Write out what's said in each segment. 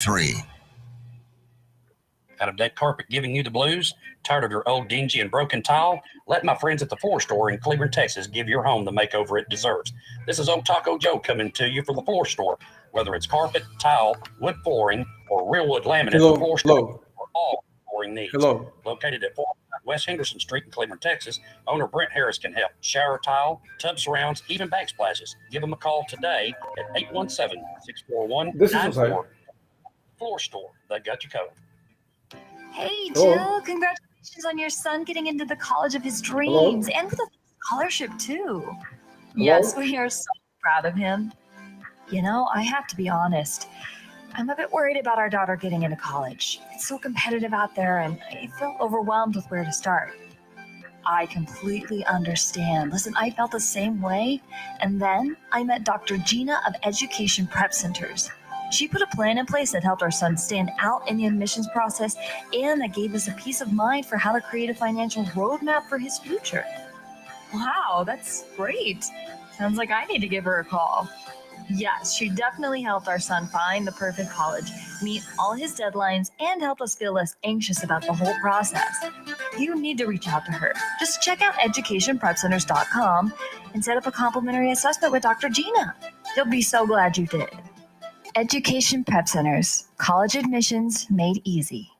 3. Out of dead carpet giving you the blues? Tired of your old dingy and broken tile? Let my friends at the Floor Store in Cleveland, Texas give your home the makeover it deserves. This is Old Taco Joe coming to you from the Floor Store. Whether it's carpet, tile, wood flooring, or real wood laminate, the Floor Store for all flooring needs. Located at 4 West Henderson Street in Cleveland, Texas, owner Brent Harris can help. Shower tile, tub surrounds, even backsplashes. Give them a call today at 817-641-94. Floor Store, they got you covered. Hey, Jill, congratulations on your son getting into the college of his dreams and with a scholarship, too. Yes, we are so proud of him. You know, I have to be honest. I'm a bit worried about our daughter getting into college. It's so competitive out there, and I feel overwhelmed with where to start. I completely understand. Listen, I felt the same way, and then I met Dr. Gina of Education Prep Centers. She put a plan in place that helped our son stand out in the admissions process and that gave us a peace of mind for how to create a financial roadmap for his future. Wow, that's great. Sounds like I need to give her a call. Yes, she definitely helped our son find the perfect college, meet all his deadlines, and help us feel less anxious about the whole process. You need to reach out to her. Just check out educationprepcenters.com and set up a complimentary assessment with Dr. Gina. You'll be so glad you did. Education Prep Centers, college admissions made easy.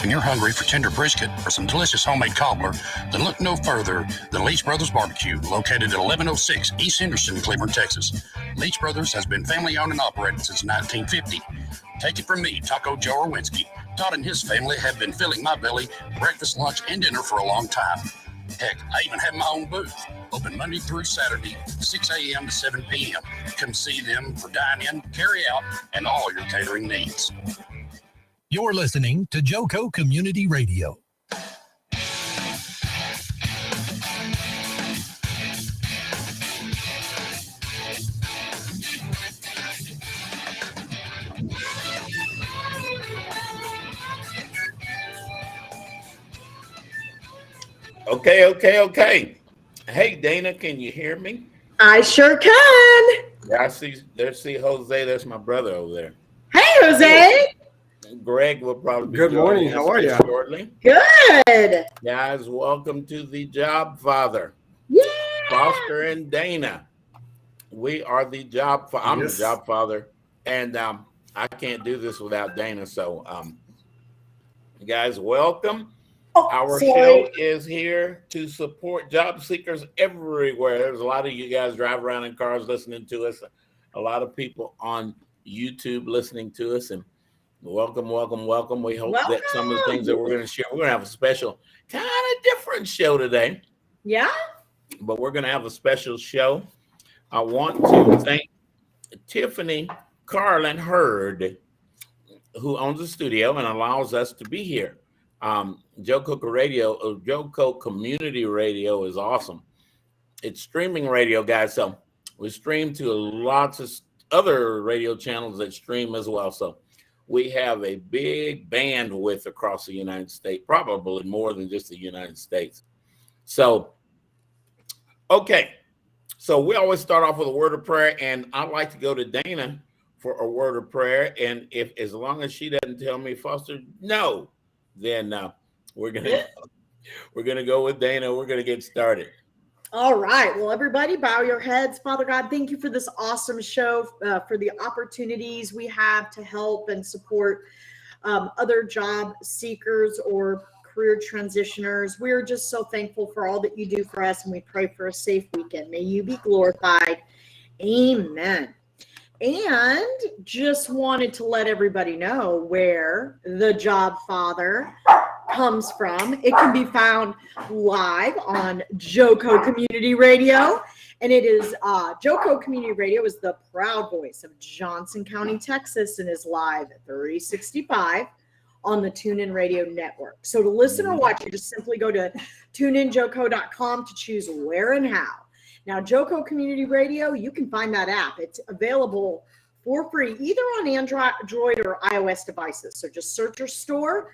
When you're hungry for tender brisket or some delicious homemade cobbler, then look no further than Leach Brothers Barbecue, located at 1106 East Henderson, Cleveland, Texas. Leach Brothers has been family-owned and operated since 1950. Take it from me, Taco Joe Orwinski. Todd and his family have been filling my belly breakfast, lunch, and dinner for a long time. Heck, I even have my own booth, open Monday through Saturday, 6 a.m. to 7 p.m. Come see them for dine-in, carry-out, and all your catering needs. You're listening to Joco Community Radio. Okay. Hey, Dana, can you hear me? I sure can. Yeah, I see. There's Jose. That's my brother over there. Hey, Jose. Greg will probably be Good morning. How are you? Shortly. Good. Guys, welcome to the Jobfather. Yeah. Foster and Dana. We are the Jobfather. I'm Yes. the Jobfather, and I can't do this without Dana. So, guys, welcome. Our show is here to support job seekers everywhere. There's a lot of you guys drive around in cars listening to us. A lot of people on YouTube listening to us, and welcome. We hope that some of the things that we're going to share, we're going to have a special, kind of different show today. Yeah. But we're going to have a special show. I want to thank Tiffany Carlin Hurd, who owns the studio and allows us to be here. Joco Community Radio is awesome. It's streaming radio, guys. So we stream to lots of other radio channels that stream as well. So we have a big bandwidth across the United States, probably more than just the United States. So, okay. So we always start off with a word of prayer, and I'd like to go to Dana for a word of prayer. And as long as she doesn't tell me, Foster, no, then we're gonna go with Dana. We're gonna get started. All right. Well, everybody, bow your heads. Father God, thank you for this awesome show, for the opportunities we have to help and support other job seekers or career transitioners. We're just so thankful for all that you do for us, and we pray for a safe weekend. May you be glorified. Amen. And just wanted to let everybody know where the Jobfather comes from. It can be found live on Joco Community Radio. And it is Joco Community Radio is the proud voice of Johnson County, Texas, and is live at 365 on the TuneIn Radio Network. So to listen or watch, you just simply go to tuneinjoco.com to choose where and how. Now, Joco Community Radio, you can find that app. It's available for free, either on Android or iOS devices. So just search your store,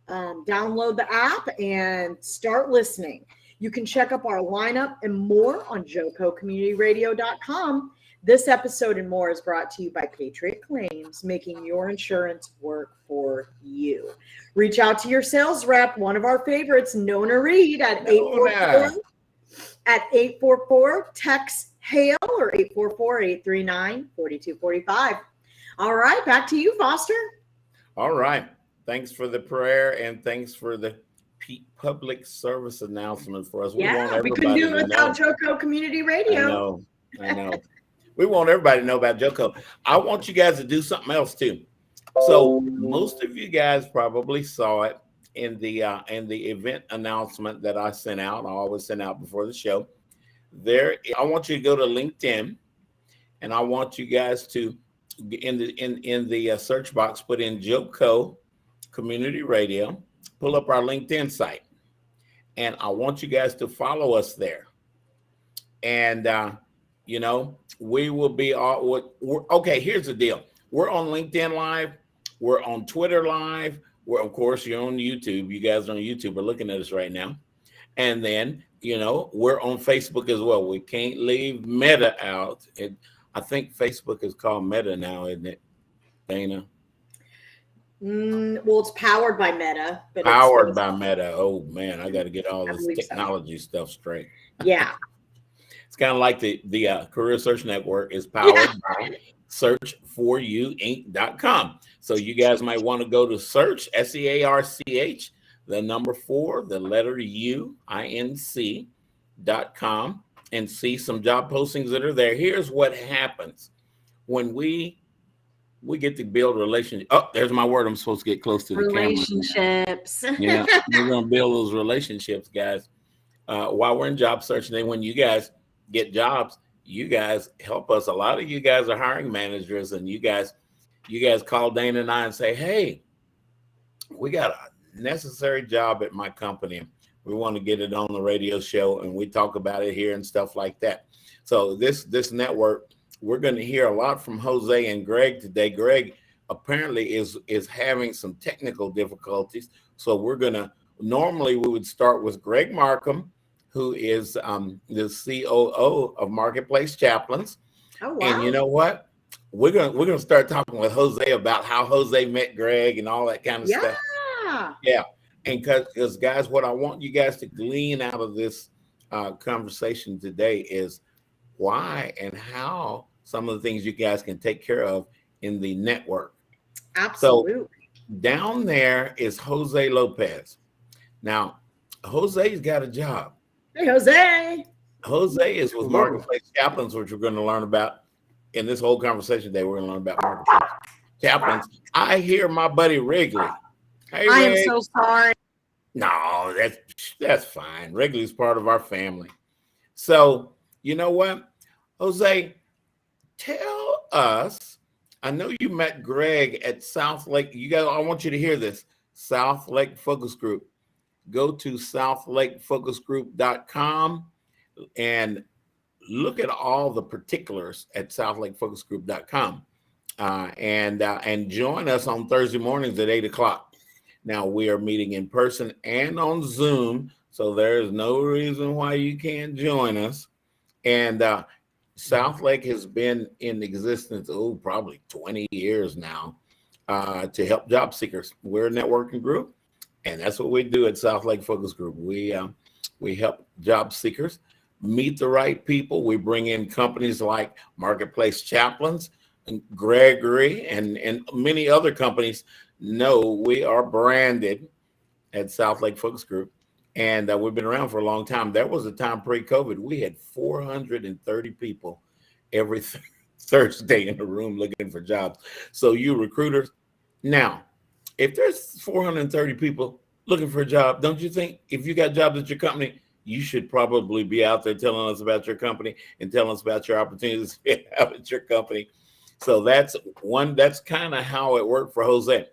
download the app, and start listening. You can check up our lineup and more on jococommunityradio.com. This episode and more is brought to you by Patriot Claims, making your insurance work for you. Reach out to your sales rep, one of our favorites, Nona Reed, at 844 text HAIL or 844-839-4245. All right, back to you, Foster. All right. Thanks for the prayer and thanks for the public service announcement for us. We couldn't do it without JoCo Community Radio. I know. We want everybody to know about JoCo. I want you guys to do something else too. So most of you guys probably saw it in the event announcement that I sent out. I always send out before the show. I want you to go to LinkedIn, and I want you guys to in the search box put in JoCo Community Radio. Pull up our LinkedIn site, and I want you guys to follow us there. And we will be okay. Here's the deal: we're on LinkedIn Live, we're on Twitter Live, of course you're on YouTube. You guys on YouTube are looking at us right now, and then we're on Facebook as well. We can't leave Meta out. I think Facebook is called Meta now, isn't it, Dana? Well, it's powered by Meta. But powered by Meta. Oh man, I got to get all this technology stuff straight. Yeah. It's kind of like the Career Search Network is powered by search4uinc.com. So you guys might want to go to search, SEARCH, the number 4, the letter UINC.com, and see some job postings that are there. Here's what happens when we get to build relationships. Oh, there's my word. I'm supposed to get close to the relationships. Camera. Yeah, we're going to build those relationships, guys, while we're in job search. And then when you guys get jobs, you guys help us. A lot of you guys are hiring managers, and you guys call Dana and I and say, hey, we got a necessary job at my company. We want to get it on the radio show, and we talk about it here and stuff like that. So this network, we're going to hear a lot from Jose and Greg today. Greg apparently is having some technical difficulties. So normally we would start with Greg Markham, who is the COO of Marketplace Chaplains. Oh, wow. And you know what? We're gonna start talking with Jose about how Jose met Greg and all that kind of stuff. Yeah. And because guys, what I want you guys to glean out of this conversation today is why and how some of the things you guys can take care of in the network. Absolutely. So down there is Jose Lopez. Now, Jose's got a job. Hey, Jose. Jose is with Marketplace Chaplains, which we're going to learn about in this whole conversation today. We're going to learn about Marketplace Chaplains. I hear my buddy Wrigley. Hey, I am so sorry. No, that's fine. Wrigley's part of our family. So, you know what? Jose, tell us, I know you met Greg at South Lake. I want you to hear this. South Lake Focus Group. Go to southlakefocusgroup.com and look at all the particulars at southlakefocusgroup.com and join us on Thursday mornings at 8:00. Now, we are meeting in person and on Zoom, so there's no reason why you can't join us. And South Lake has been in existence, probably 20 years now, to help job seekers. We're a networking group, and that's what we do at South Lake Focus Group. We help job seekers meet the right people. We bring in companies like Marketplace Chaplains, and Greggory, and many other companies. No, we are branded at South Lake Focus Group, and we've been around for a long time. There was a time pre-COVID, we had 430 people every Thursday in the room looking for jobs. So you recruiters, now, if there's 430 people looking for a job, don't you think if you got jobs at your company, you should probably be out there telling us about your company and telling us about your opportunities you have at your company? So that's kind of how it worked for Jose.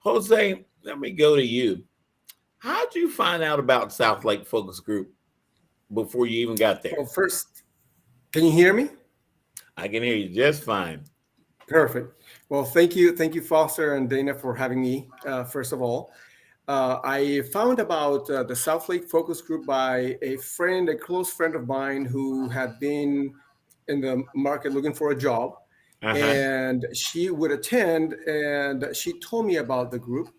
Jose, let me go to you. How'd you find out about South Lake Focus Group before you even got there? Well, first, can you hear me? I can hear you just fine. Perfect. Well, thank you, Foster and Dana, for having me. First of all, I found about the South Lake Focus Group by a close friend of mine who had been in the market looking for a job, and she would attend, and she told me about the group.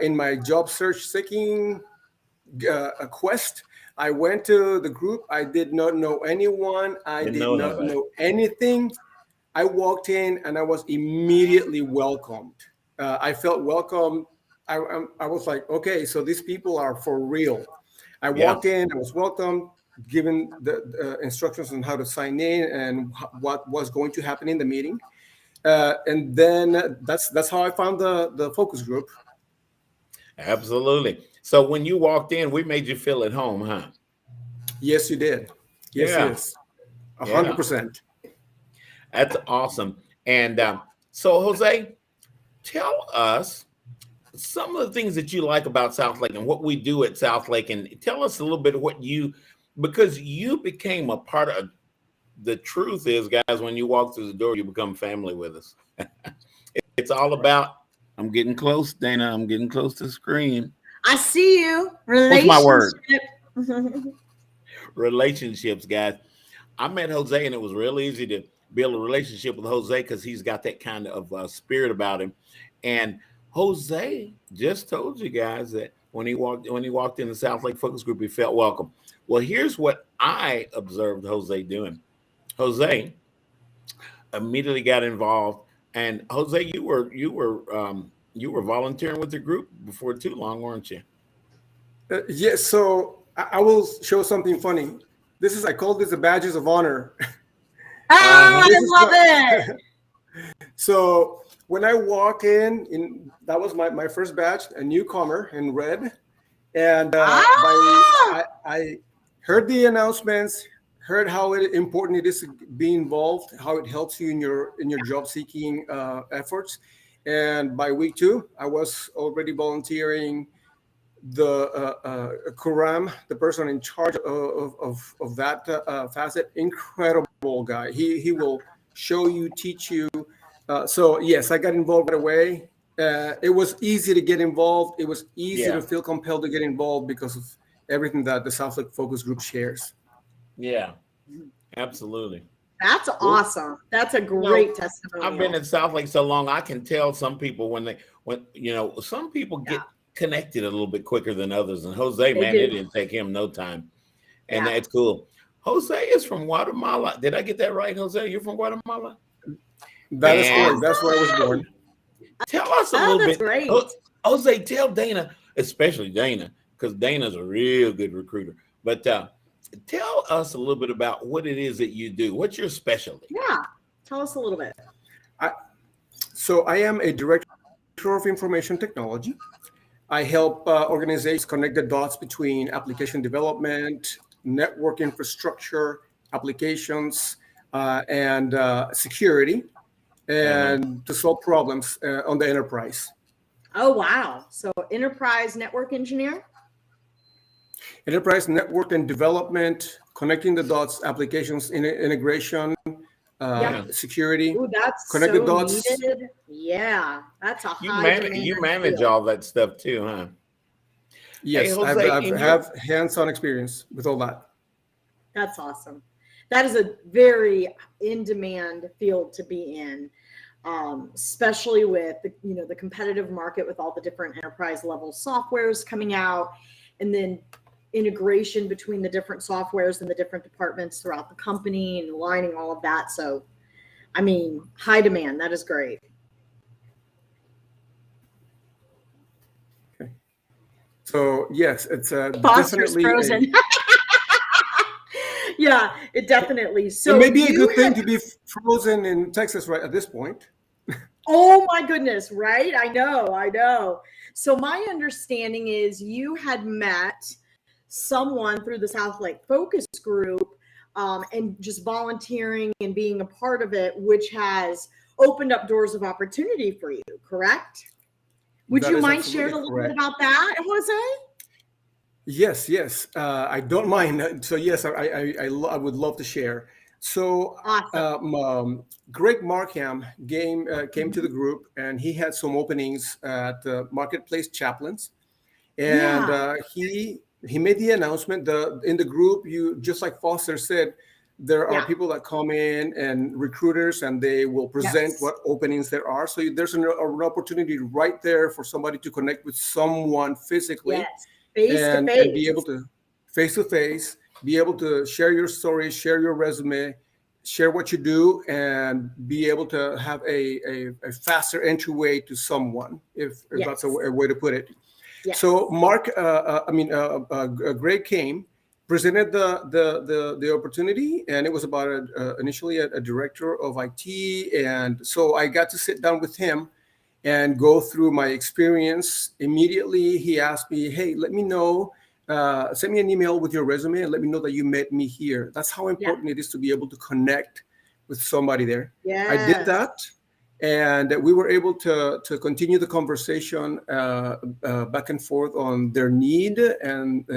In my job search seeking quest, I went to the group. I did not know anyone. I did not know anything. I walked in and I was immediately welcomed. I felt welcome. I was like, okay, so these people are for real. I walked in, I was welcomed, given the instructions on how to sign in and what was going to happen in the meeting. And then that's how I found the focus group. Absolutely. So when you walked in, we made you feel at home, huh? Yes, you did. Yes. 100%. That's awesome. And so, Jose, tell us some of the things that you like about Southlake and what we do at Southlake, and tell us a little bit of what because you became a part of. The truth is, guys, when you walk through the door, you become family with us. It's all about. I'm getting close, Dana. I'm getting close to the screen. I see you. What's my word? Relationships, guys. I met Jose, and it was real easy to build a relationship with Jose because he's got that kind of spirit about him. And Jose just told you guys that when he walked in the Southlake Focus Group, he felt welcome. Well, here's what I observed Jose doing. Jose immediately got involved, and Jose, you were volunteering with the group before too long, weren't you? Yes. So I will show something funny. I call this the badges of honor. I love it. So when I walk in, that was my first badge, a newcomer in red, and I heard the announcements, heard how important it is to be involved, how it helps you in your job seeking efforts, and by week 2, I was already volunteering. The Kuram, the person in charge of that facet, incredible guy. He will show you, teach you. So yes, I got involved right away. It was easy to get involved. It was easy to feel compelled to get involved because of everything that the Southlake Focus Group shares. Yeah, absolutely. That's awesome. That's a great testimony. I've been in Southlake so long, I can tell some people when some people get connected a little bit quicker than others. And Jose, man, it didn't take him no time. And that's cool. Jose is from Guatemala. Did I get that right, Jose? You're from Guatemala? That is correct. That's where I was born. Tell us a little bit. Great. Jose, tell Dana, especially Dana, because Dana's a real good recruiter. But tell us a little bit about what it is that you do. What's your specialty? Yeah. Tell us a little bit. So I am a director of information technology. I help organizations connect the dots between application development, network infrastructure, applications, and security, and to solve problems on the enterprise. Oh, wow. So enterprise network engineer? Enterprise network and development, connecting the dots, applications, integration, security. Ooh, that's connect so the dots. needed. Yeah, that's a You manage all that stuff too, huh? Yes, hey, Jose, I have hands-on experience with all that. That's awesome. That is a very in-demand field to be in, especially with the competitive market with all the different enterprise level softwares coming out, and then integration between the different softwares and the different departments throughout the company and aligning all of that. So, I mean, high demand. That is great. Okay. So yes, it's Foster's definitely frozen. Yeah, it definitely. So it may be a good thing to be frozen in Texas right at this point. Oh my goodness, right? I know. So my understanding is you had met someone through the Southlake Focus Group and just volunteering and being a part of it, which has opened up doors of opportunity for you, correct? Would you mind sharing a little bit about that, Jose? Yes. I don't mind. So yes, I would love to share. So awesome. Greggory Markham came to the group, and he had some openings at Marketplace Chaplains, and he made the announcement. In the group, you just like Foster said, there are people that come in and recruiters, and they will present what openings there are. So there's an opportunity right there for somebody to connect with someone physically, and be able to face to face, be able to share your story, share your resume, share what you do, and be able to have a faster entryway to someone, if that's a way to put it. So Greg came, presented the opportunity, and it was about initially a director of IT, and so I got to sit down with him and go through my experience. Immediately, he asked me, "Hey, let me know. Send me an email with your resume and let me know that you met me here." That's how important it is to be able to connect with somebody there. I did that, and we were able to continue the conversation back and forth on their need and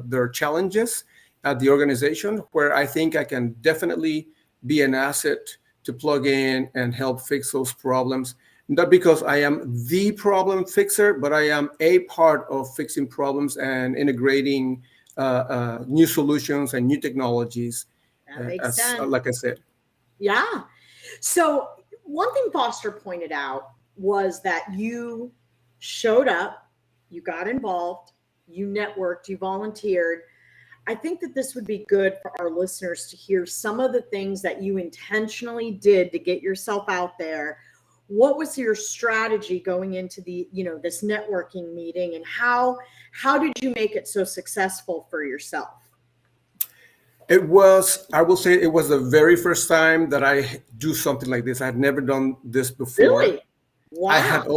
their challenges at the organization, where I think I can definitely be an asset to plug in and help fix those problems. Not because I am the problem fixer, but I am a part of fixing problems and integrating new solutions and new technologies. That makes sense. Like I said. Yeah. So one thing Foster pointed out was that you showed up, you got involved, you networked, you volunteered. I think that this would be good for our listeners to hear some of the things that you intentionally did to get yourself out there. What was your strategy going into the, this networking meeting, and how did you make it so successful for yourself? I will say it was the very first time that I do something like this. I had never done this before. Really? Wow. I had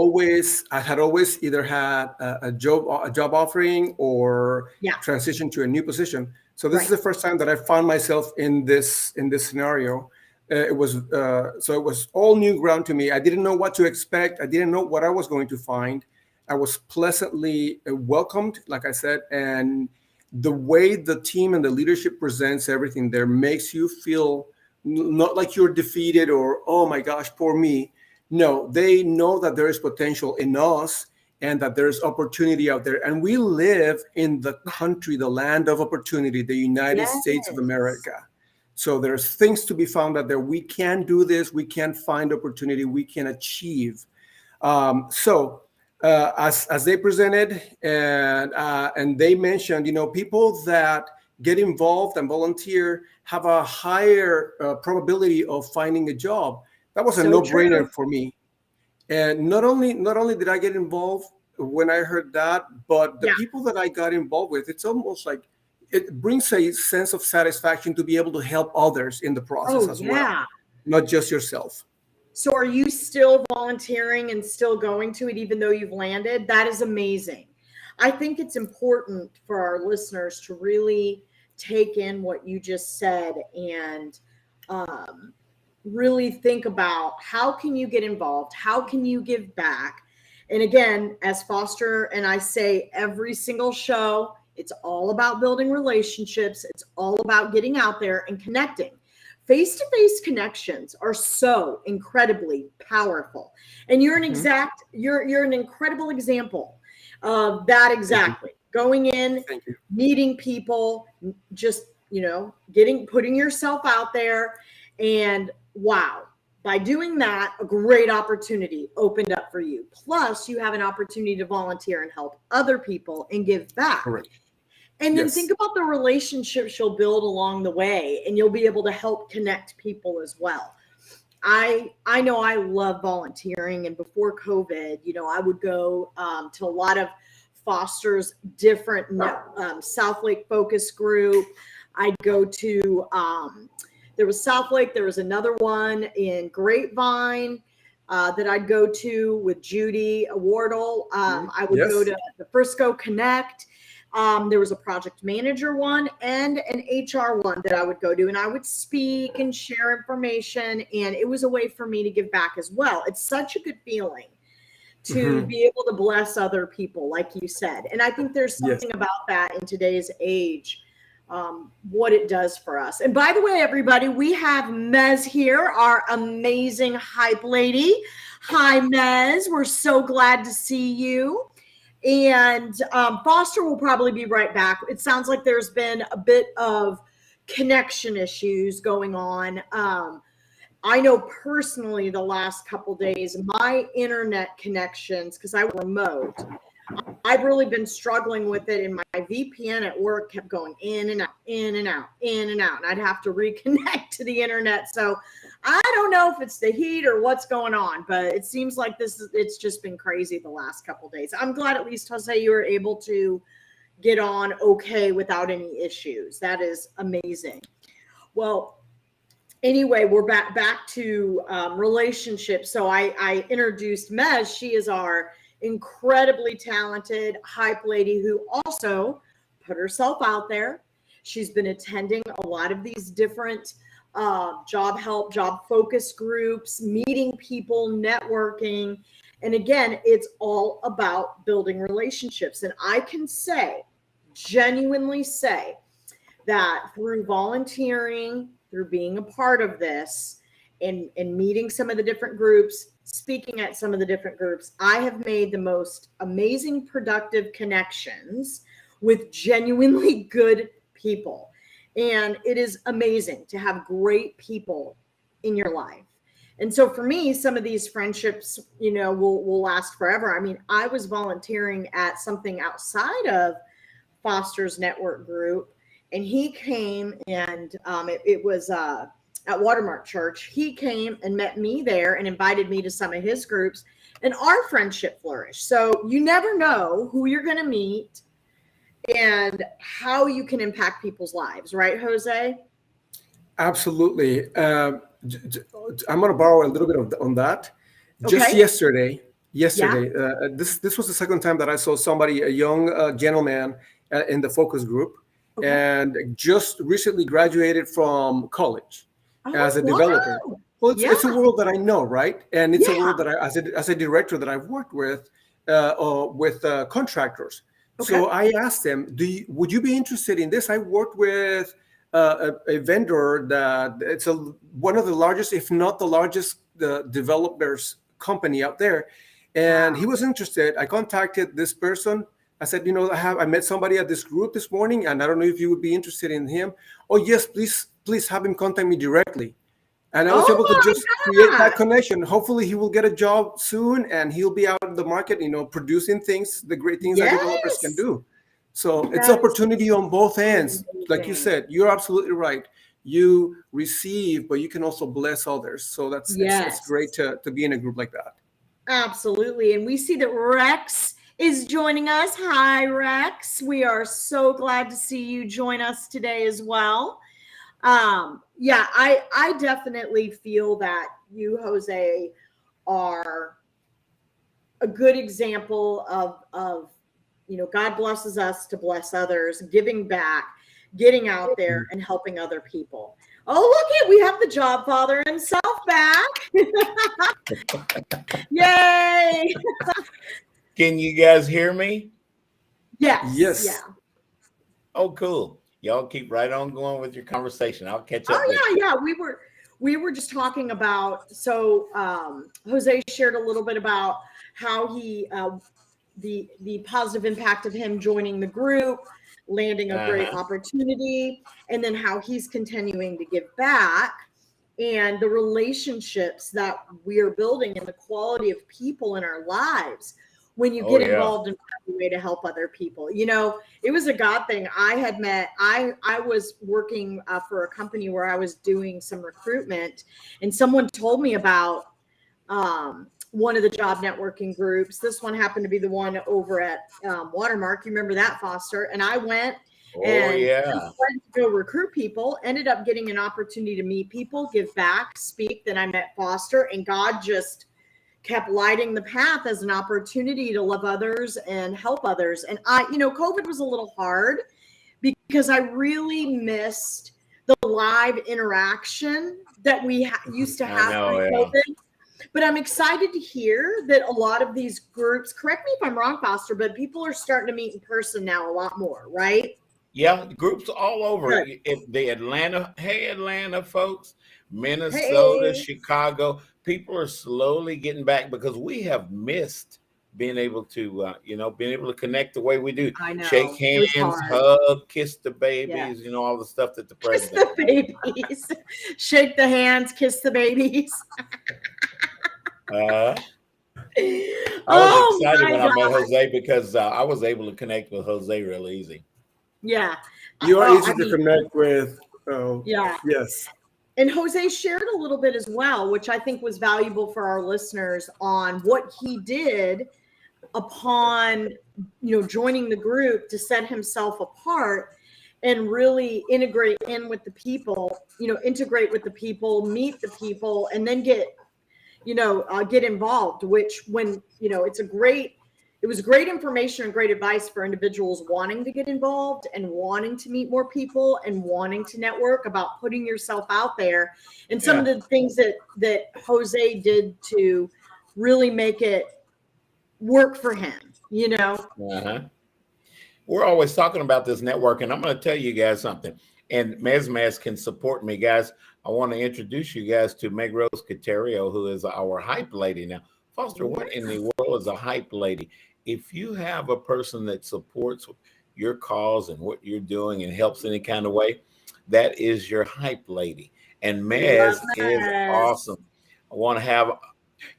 always either had a job offering or transition to a new position. So this is the first time that I found myself in this scenario. It was all new ground to me. I didn't know what to expect. I didn't know what I was going to find. I was pleasantly welcomed, like I said, and the way the team and the leadership presents everything there makes you feel not like you're defeated or, oh my gosh, poor me. No, they know that there is potential in us and that there's opportunity out there. And we live in the country, the land of opportunity, the United States of America. So there's things to be found out there. We can do this. We can find opportunity. We can achieve. As they presented and they mentioned, people that get involved and volunteer have a higher probability of finding a job. That was a no-brainer for me. And not only did I get involved when I heard that, but the people that I got involved with, it's almost like it brings a sense of satisfaction to be able to help others in the process as well, not just yourself. So are you still volunteering and still going to it even though you've landed? That is amazing. I think it's important for our listeners to really take in what you just said and really think about how can you get involved? How can you give back? And again, as Foster and I say every single show, it's all about building relationships. It's all about getting out there and connecting. Face-to-face connections are so incredibly powerful. And you're you're an incredible example of that exactly. Going in, meeting people, just, putting yourself out there, and wow, by doing that, a great opportunity opened up for you. Plus, you have an opportunity to volunteer and help other people and give back. Correct. And then think about the relationships you'll build along the way, and you'll be able to help connect people as well. I know I love volunteering, and before COVID, I would go to a lot of Foster's different South Lake focus group. I'd go to, there was South Lake, there was another one in Grapevine that I'd go to with Judy Wardle. I would go to the Frisco Connect. There was a project manager one and an HR one that I would go to, and I would speak and share information, and it was a way for me to give back as well. It's such a good feeling to be able to bless other people, like you said. And I think there's something about that in today's age, what it does for us. And by the way, everybody, we have Mez here, our amazing hype lady. Hi, Mez. We're so glad to see you. And Foster will probably be right back. It sounds like there's been a bit of connection issues going on. I know personally the last couple days, my internet connections, because I was remote, I've really been struggling with it, and my VPN at work kept going in and out, in and out, in and out, and I'd have to reconnect to the internet. So I don't know if it's the heat or what's going on, but it seems like it's just been crazy the last couple days. I'm glad at least, Jose, you were able to get on okay without any issues. That is amazing. Well, anyway, we're back to relationships. So I introduced Mez. She is our incredibly talented hype lady who also put herself out there. She's been attending a lot of these different job help, job focus groups, meeting people, networking. And again, it's all about building relationships. And I can say, genuinely say, that through volunteering, through being a part of this, and meeting some of the different groups, speaking at some of the different groups, I have made the most amazing, productive connections with genuinely good people. And it is amazing to have great people in your life. And so for me, some of these friendships, will last forever. I mean, I was volunteering at something outside of Foster's network group, and he came and it was at Watermark Church. He came and met me there and invited me to some of his groups, and our friendship flourished. So you never know who you're going to meet and how you can impact people's lives, right, Jose? Absolutely. I'm going to borrow a little bit on that. Okay. Just yesterday, this was the second time that I saw somebody, a young gentleman in the focus group, and just recently graduated from college as a developer. Well, it's a world that I know, right? And it's a world that as a director that I've worked with contractors. Okay. So I asked them, would you be interested in this? I worked with a vendor that it's one of the largest, if not the largest, developers company out there. And he was interested. I contacted this person. I said, I met somebody at this group this morning, and I don't know if you would be interested in him. Oh, yes, please have him contact me directly. And I was able to just create that connection. Hopefully he will get a job soon, and he'll be out in the market, producing the great things that developers can do. So it's opportunity on both ends. Like you said, you're absolutely right. You receive, but you can also bless others. So it's great to be in a group like that. Absolutely. And we see that Rex is joining us. Hi, Rex. We are so glad to see you join us today as well. I definitely feel that you, Jose, are a good example of God blesses us to bless others, giving back, getting out there and helping other people. Oh, we have the Jobfather himself back. Yay. Can you guys hear me? Yes. Yeah. Oh, cool. Y'all keep right on going with your conversation. I'll catch up. We were just talking about, so Jose shared a little bit about how he the positive impact of him joining the group, landing a great opportunity, and then how he's continuing to give back, and the relationships that we are building and the quality of people in our lives when you get involved in a way to help other people. It was a God thing. I was working for a company where I was doing some recruitment, and someone told me about one of the job networking groups. This one happened to be the one over at Watermark. You remember that, Foster? And I went and went to go recruit people, ended up getting an opportunity to meet people, give back, speak. Then I met Foster, and God just kept lighting the path as an opportunity to love others and help others. And COVID was a little hard because I really missed the live interaction that we used to have through COVID. But I'm excited to hear that a lot of these groups, correct me if I'm wrong, Foster, but people are starting to meet in person now a lot more, right? Yeah, groups all over. The Atlanta folks, Minnesota, Chicago, people are slowly getting back because we have missed being able to, being able to connect the way we do. I know. Shake It was hands, hard. hug, kiss the babies, Yeah. all the stuff that the Kiss president. the babies. Shake the hands, kiss the babies. I was Oh excited my when I met God. Jose because I was able to connect with Jose real easy. Yeah. You are Oh, easy to connect with. Yeah. Yes. And Jose shared a little bit as well, which I think was valuable for our listeners on what he did upon, joining the group to set himself apart and really integrate in with the people, integrate with the people, meet the people, and then get involved, which when, it was great information and great advice for individuals wanting to get involved and wanting to meet more people and wanting to network about putting yourself out there. And some of the things that Jose did to really make it work for him, Uh-huh. We're always talking about this network, and I'm going to tell you guys something. And Mezmez can support me, guys. I want to introduce you guys to Meg Rose Caterio, who is our hype lady now. Foster, what in the world is a hype lady? If you have a person that supports your cause and what you're doing and helps in any kind of way, that is your hype lady. And Mez is awesome. I want to have,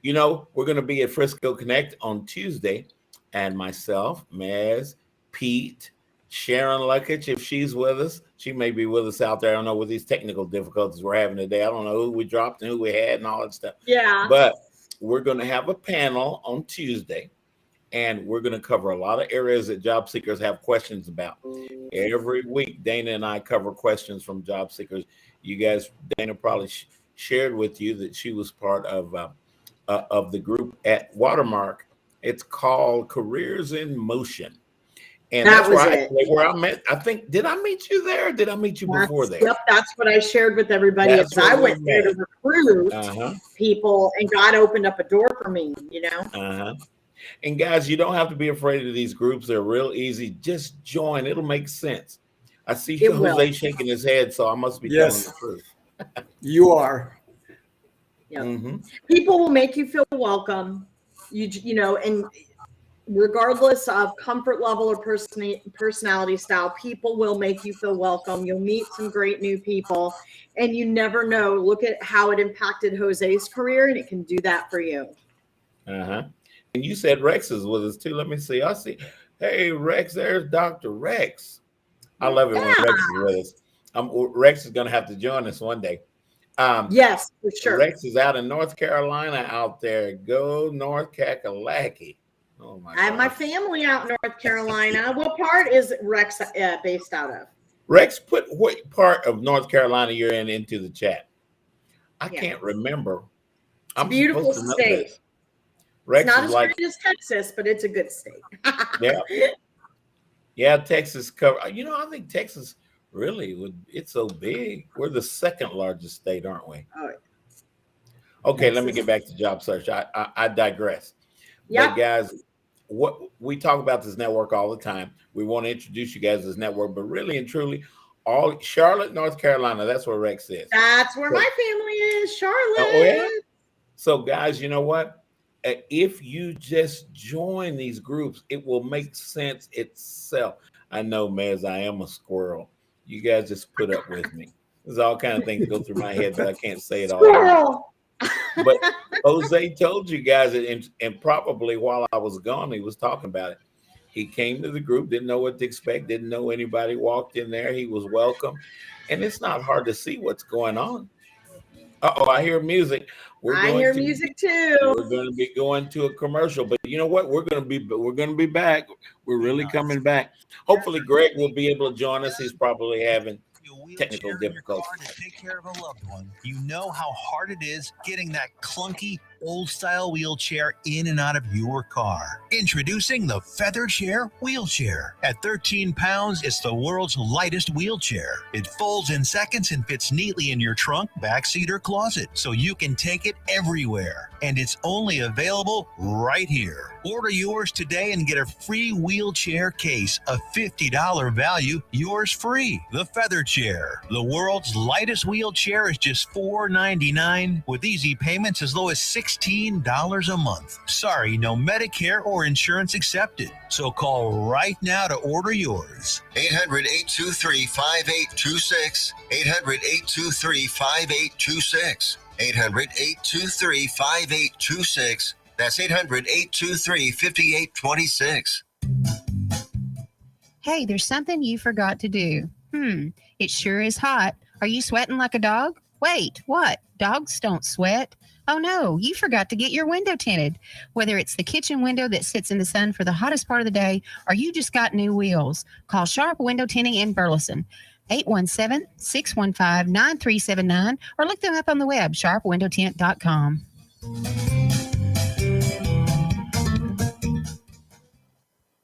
we're going to be at Frisco Connect on Tuesday, and myself, Mez, Pete, Sharon Luckage, if she's with us. She may be with us out there. I don't know, with these technical difficulties we're having today. I don't know who we dropped and who we had and all that stuff. Yeah. But we're going to have a panel on Tuesday, and we're going to cover a lot of areas that job seekers have questions about. Every week, Dana and I cover questions from job seekers. You guys, Dana probably shared with you that she was part of the group at Watermark. It's called Careers in Motion. And that's where I met. I think, did I meet you there? Or did I meet you before there? Yep, that's what I shared with everybody. As I went there to recruit people, and God opened up a door for me, And guys, you don't have to be afraid of these groups. They're real easy. Just join. It'll make sense. I see Jose shaking his head, so I must be telling the truth. You are. Yep. Mm-hmm. People will make you feel welcome. And regardless of comfort level or personality style, people will make you feel welcome. You'll meet some great new people, and you never know. Look at how it impacted Jose's career, and it can do that for you. And you said Rex is with us too. Let me see. I see. Hey, Rex, there's Dr. Rex. I love it when Rex is with us. Rex is going to have to join us one day. Yes, for sure. Rex is out in North Carolina out there. Go North Kakalaki. Oh my! I have my family out in North Carolina. What part is Rex based out of? Rex, put what part of North Carolina you're in into the chat. I can't remember. It's a beautiful state. Rex it's not is as great as Texas, but it's a good state. Yeah, Texas cover. I think Texas really it's so big. We're the second largest state, aren't we? Oh. Okay, let me get back to job search. I digress. Yeah, guys, what we talk about this network all the time. We want to introduce you guys to this network, but really and truly, all Charlotte, North Carolina. That's where Rex is. That's where my family is, Charlotte. Oh yeah. So, guys, you know what? If you just join these groups, it will make sense itself. I know, Mez, I am a squirrel. You guys just put up with me. There's all kind of things go through my head, but I can't say it all. But Jose told you guys, and probably while I was gone, he was talking about it. He came to the group, didn't know what to expect, didn't know anybody, walked in there. He was welcome. And it's not hard to see what's going on. Uh-oh, I hear music. I hear music too. We're going to be going to a commercial, but you know what? We're going to be back. We're really coming back. Hopefully, Greg will be able to join us. He's probably having technical difficulties. To take care of a loved one, you know how hard it is getting that clunky old style wheelchair in and out of your car. Introducing the Feather Chair Wheelchair. At 13 pounds, it's the world's lightest wheelchair. It folds in seconds and fits neatly in your trunk, backseat, or closet, so you can take it everywhere. And it's only available right here. Order yours today and get a free wheelchair case, a $50 value, yours free. The Feather Chair. The world's lightest wheelchair is just $4.99 with easy payments as low as $60 $16 a month. Sorry, no Medicare or insurance accepted. So call right now to order yours. 800-823-5826. 800-823-5826. 800-823-5826. That's 800-823-5826. Hey, there's something you forgot to do. It sure is hot. Are you sweating like a dog? Wait, what? Dogs don't sweat. Oh no, you forgot to get your window tinted. Whether it's the kitchen window that sits in the sun for the hottest part of the day, or you just got new wheels, call Sharp Window Tinting in Burleson. 817-615-9379, or look them up on the web, sharpwindowtint.com.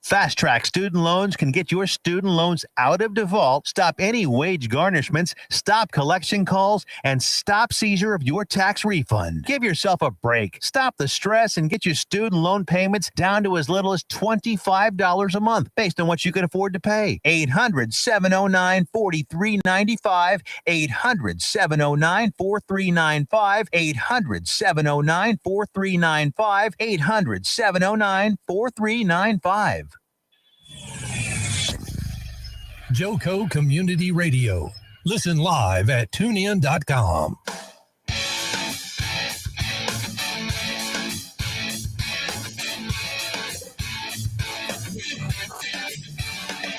Fast Track Student Loans can get your student loans out of default, stop any wage garnishments, stop collection calls, and stop seizure of your tax refund. Give yourself a break. Stop the stress and get your student loan payments down to as little as $25 a month based on what you can afford to pay. 800-709-4395. 800-709-4395. 800-709-4395. 800-709-4395. Joco Community Radio. Listen live at tunein.com.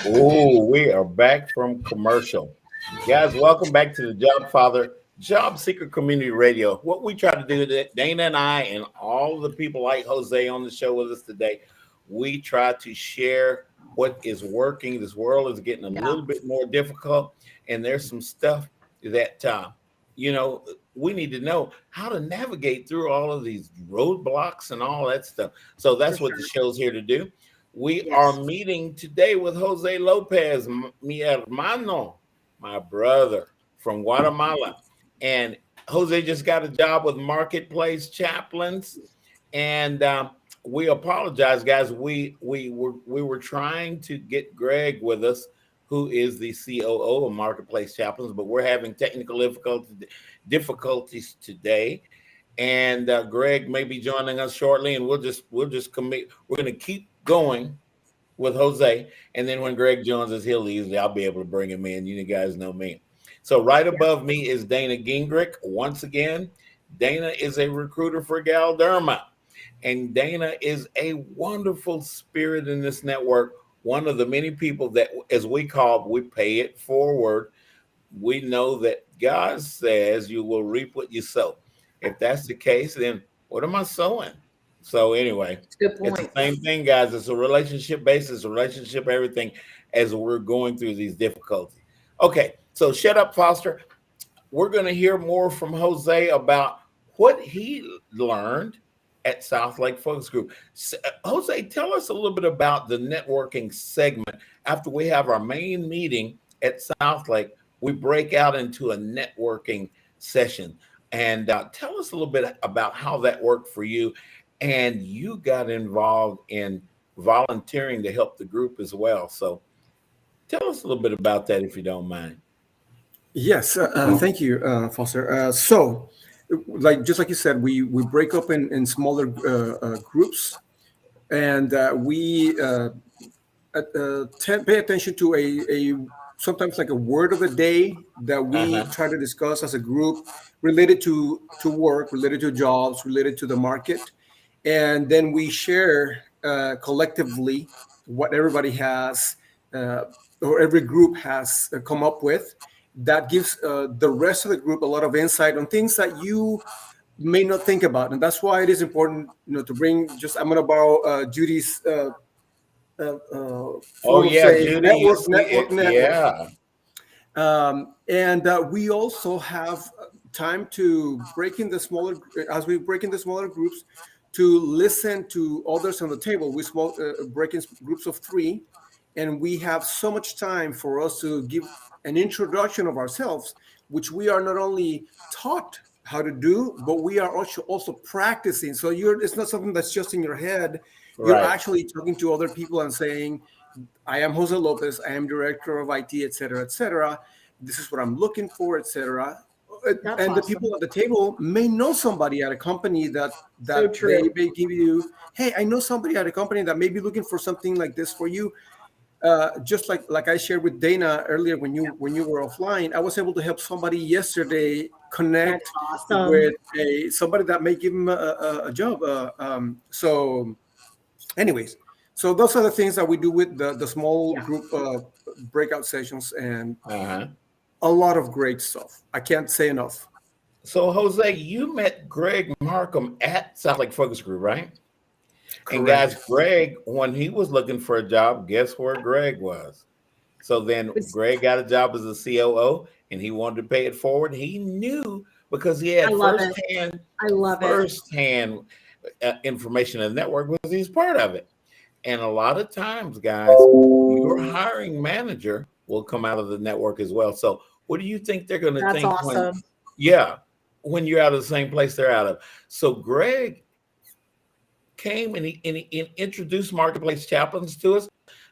Oh, we are back from commercial. Guys, welcome back to the Jobfather Job Seeker Community Radio. What we try to do, Dana and I and all the people like Jose on the show with us today, we try to share what is working. This world is getting a little bit more difficult, and there's some stuff that we need to know how to navigate through all of these roadblocks and all that stuff. So that's what the show's here to do. We are meeting today with Jose Lopez, mi hermano, my brother from Guatemala, and Jose just got a job with Marketplace Chaplains, and we apologize, guys. We were trying to get Greg with us, who is the COO of Marketplace Chaplains, but we're having technical difficulties today. And Greg may be joining us shortly, and we'll just commit. We're going to keep going with Jose, and then when Greg joins us, I'll be able to bring him in. You guys know me. So right above me is Dana Gingerich. Once again, Dana is a recruiter for Galderma. And Dana is a wonderful spirit in this network. One of the many people that, as we pay it forward. We know that God says you will reap what you sow. If that's the case, then what am I sowing? So anyway, it's the same thing, guys. It's a relationship basis, relationship everything as we're going through these difficulties. Okay, so shut up, Foster. We're going to hear more from Jose about what he learned at South Lake Focus Group. Jose, tell us a little bit about the networking segment. After we have our main meeting at South Lake, we break out into a networking session. And tell us a little bit about how that worked for you. And you got involved in volunteering to help the group as well. So tell us a little bit about that, if you don't mind. Yes, thank you, Foster. So, just like you said, we break up in smaller groups, and we pay attention to a sometimes like a word of the day that we try to discuss as a group related to work, related to jobs, related to the market, and then we share collectively what everybody has or every group has come up with. That gives the rest of the group a lot of insight on things that you may not think about. And that's why it is important, to bring I'm going to borrow Judy's Judy. Network. Yeah. And we also have time to break into smaller groups to listen to others on the table. We break in groups of 3, and we have so much time for us to give an introduction of ourselves, which we are not only taught how to do, but we are also practicing. So it's not something that's just in your head. You're actually talking to other people and saying, I am Jose Lopez, I am director of IT, et cetera, et cetera. This is what I'm looking for, et cetera. That's and the awesome. people at the table may know somebody at a company that So true. they may give you, hey, I know somebody at a company that may be looking for something like this for you. Just like I shared with Dana earlier when you were offline, I was able to help somebody yesterday connect That's awesome. with somebody that may give them a job. So, anyways, so those are the things that we do with the small group breakout sessions, and a lot of great stuff. I can't say enough. So, Jose, you met Greg Markham at South Lake Focus Group, right? Correct. And guys, Greg, when he was looking for a job, guess where Greg was? So then Greg got a job as a COO, and he wanted to pay it forward. He knew because he had firsthand information in the network because he's part of it. And a lot of times, guys, your hiring manager will come out of the network as well. So what do you think they're going to think? That's awesome. When you're out of the same place they're out of. So Greg came and he introduced Marketplace Chaplains to us.